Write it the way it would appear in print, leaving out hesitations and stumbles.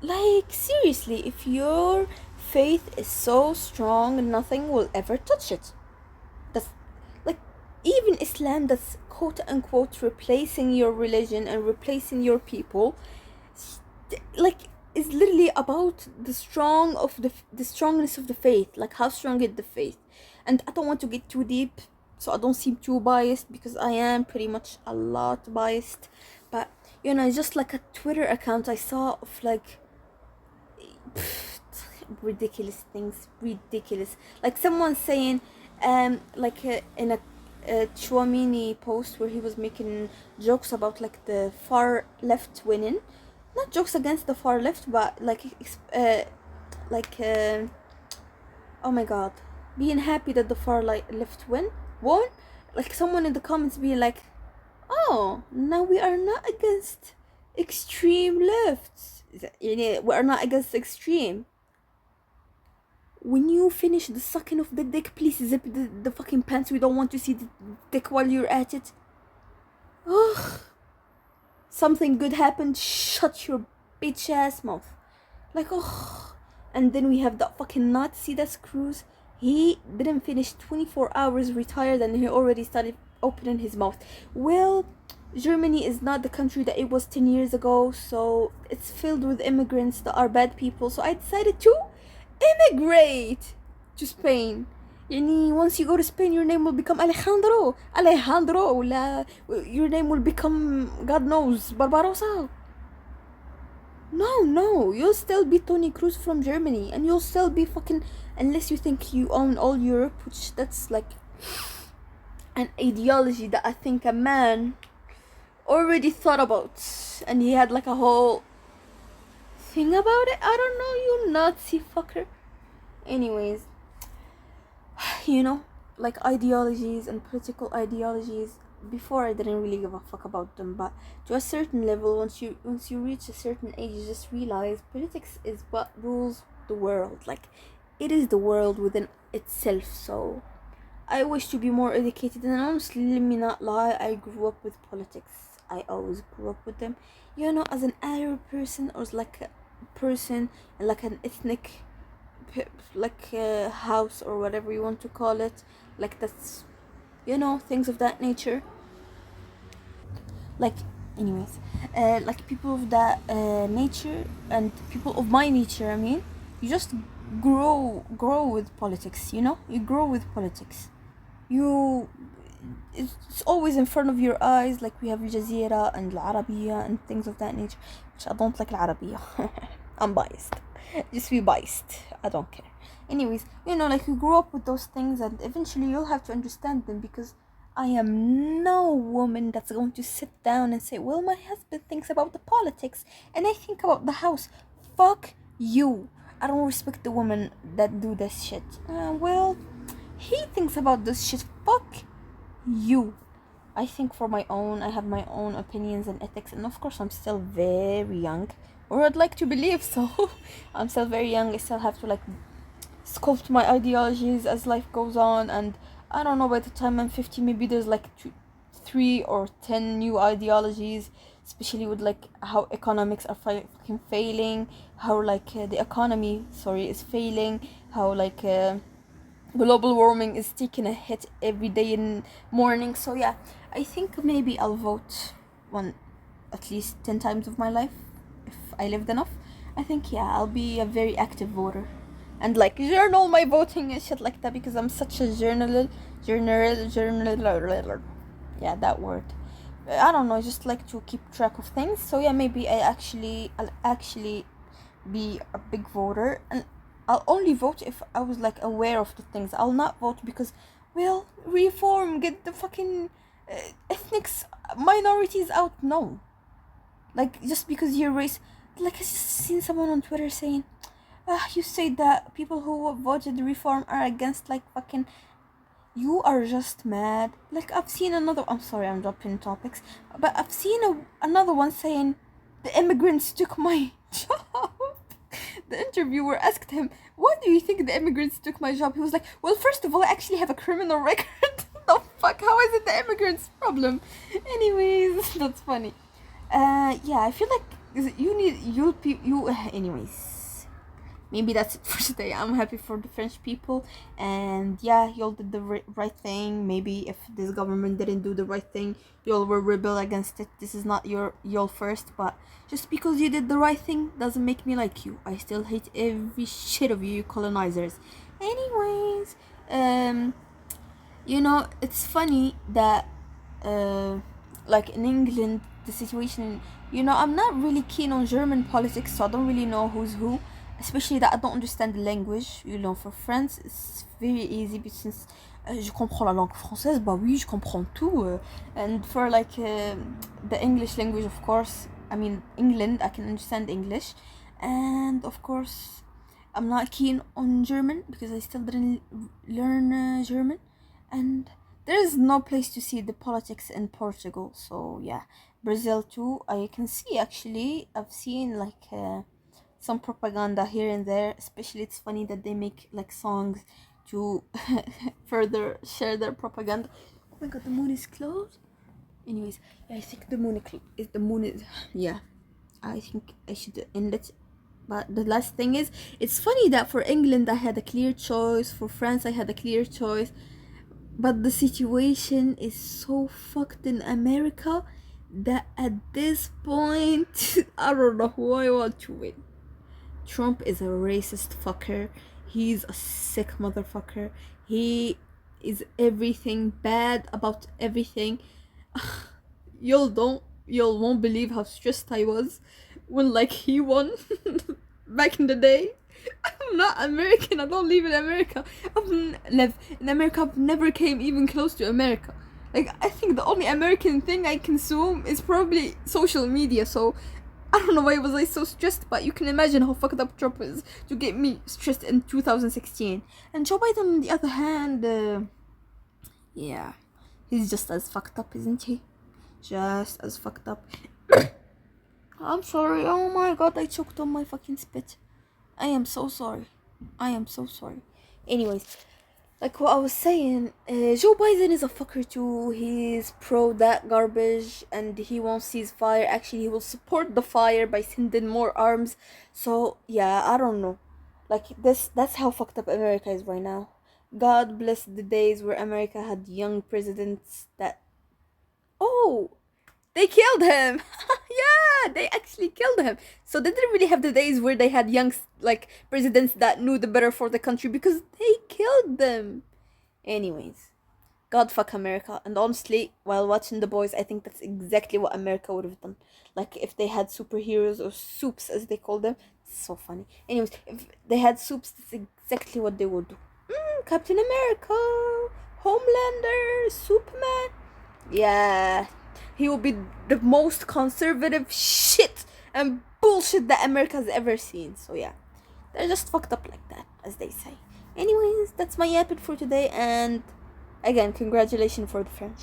Like, seriously, if your faith is so strong, nothing will ever touch it. That's like, even Islam, that's quote unquote replacing your religion and replacing your people, like, is literally about the strongness of the faith, like how strong is the faith. And I don't want to get too deep, so I don't seem too biased, because I am pretty much a lot biased. But just like a Twitter account I saw of like ridiculous things, ridiculous, like someone saying like in a Chouamini post where he was making jokes about like the far left winning, not jokes against the far left, but like like oh my god, being happy that the far left won, like someone in the comments being like, oh, now we are not against extreme lefts, we are not against extreme. When you finish the sucking of the dick, please zip the fucking pants. We don't want to see the dick while you're at it. Ugh. Something good happened, shut your bitch ass mouth. Like, ugh. And then we have that fucking Nazi that's Cruz. He didn't finish 24 hours retired and he already started opening his mouth. Well, Germany is not the country that it was 10 years ago, so it's filled with immigrants that are bad people. So I decided to immigrate to Spain. Once you go to Spain, your name will become Alejandro, your name will become, God knows, Barbarossa. No, you'll still be Tony Cruz from Germany, and you'll still be fucking, unless you think you own all Europe, which that's like an ideology that I think a man already thought about, and he had like a whole thing about it. I don't know, you Nazi fucker. Anyways, like ideologies and political ideologies, before I didn't really give a fuck about them, but to a certain level, once you reach a certain age, you just realize politics is what rules the world. Like, it is the world within itself. So I wish to be more educated, and honestly, let me not lie, I grew up with politics. I always grew up with them, as an Arab person, or as like a person in like an ethnic like house, or whatever you want to call it, like that's, things of that nature. Like, anyways, like people of that nature, and people of my nature, I mean, you just grow with politics. You grow with politics. You It's always in front of your eyes. Like, we have Al Jazeera and Al Arabiya and things of that nature, which I don't like Al Arabiya. I'm biased. Just be biased. I don't care. Anyways, like, you grow up with those things, and eventually you'll have to understand them, because I am no woman that's going to sit down and say, well, my husband thinks about the politics and I think about the house. Fuck you. I don't respect the women that do this shit. Well, he thinks about this shit. Fuck you. I think for my own. I have my own opinions and ethics, and of course I'm still very young, or I'd like to believe so. I'm still very young. I still have to like sculpt my ideologies as life goes on, and I don't know, by the time I'm 50, maybe there's like 3 or 10 new ideologies, especially with like how economics are fucking failing, how like the economy, is failing, how like global warming is taking a hit every day in morning. So yeah, I think maybe I'll vote one at least 10 times of my life if I lived enough. I think, yeah, I'll be a very active voter, and like journal my voting and shit like that, because I'm such a journal, yeah, that word. I don't know, I just like to keep track of things. So yeah, maybe I'll actually be a big voter, and I'll only vote if I was like aware of the things. I'll not vote because, well, reform, get the fucking ethnics, minorities out. No, like, just because you're race. Like, I just seen someone on Twitter saying, you say that people who voted reform are against like fucking. You are just mad. Like, I've seen another. I'm sorry, I'm dropping topics, but I've seen another one saying the immigrants took my job. The interviewer asked him, why do you think the immigrants took my job? He was like, well, first of all, I actually have a criminal record. The fuck? How is it the immigrants' problem? Anyways, that's funny. Yeah, I feel like You need you anyways. Maybe that's it for today. I'm happy for the French people, and yeah, y'all did the right thing. Maybe if this government didn't do the right thing, y'all will rebel against it. This is not y'all first, but just because you did the right thing doesn't make me like you. I still hate every shit of you colonizers. Anyways, it's funny that like in England, the situation, I'm not really keen on German politics, so I don't really know who's who, especially that I don't understand the language. For France, it's very easy, but since je comprends la langue française, bah oui, je comprends tout. And for the English language, of course, I mean, England, I can understand English. And of course, I'm not keen on German because I still didn't learn German. And there is no place to see the politics in Portugal. So yeah, Brazil too. I can see actually. I've seen some propaganda here and there. Especially, it's funny that they make like songs to further share their propaganda. Oh my god, the moon is closed. Anyways, yeah, I think the moon is yeah. I think I should end it. But the last thing is, it's funny that for England I had a clear choice, for France I had a clear choice, but the situation is so fucked in America that at this point, I don't know who I want to win. Trump is a racist fucker. He's a sick motherfucker. He is everything bad about everything. Y'all won't believe how stressed I was when he won back in the day. I'm not American. I don't live in America. I've lived in America. I've never came even close to America. I think the only American thing I consume is probably social media. So I don't know why was I so stressed, but you can imagine how fucked up Trump is to get me stressed in 2016. And Joe Biden, on the other hand, yeah, he's just as fucked up, isn't he? Just as fucked up. I'm sorry. Oh my god, I choked on my fucking spit. I am so sorry. I am so sorry. Anyways, like what I was saying, Joe Biden is a fucker too. He's pro that garbage and he won't ceasefire. Actually, he will support the fire by sending more arms. So, yeah, I don't know. That's how fucked up America is right now. God bless the days where America had young presidents that. Oh! They killed him! Yeah, they actually killed him. So they didn't really have the days where they had young, presidents that knew the better for the country because they killed them. Anyways, God fuck America. And honestly, while watching The Boys, I think that's exactly what America would have done. If they had superheroes or soups, as they call them. It's so funny. Anyways, if they had soups, that's exactly what they would do. Captain America, Homelander, Superman. Yeah, he will be the most conservative shit and bullshit that America's ever seen. So yeah, they're just fucked up like that, as they say. Anyways, that's my yapping for today, and again, congratulations for the French.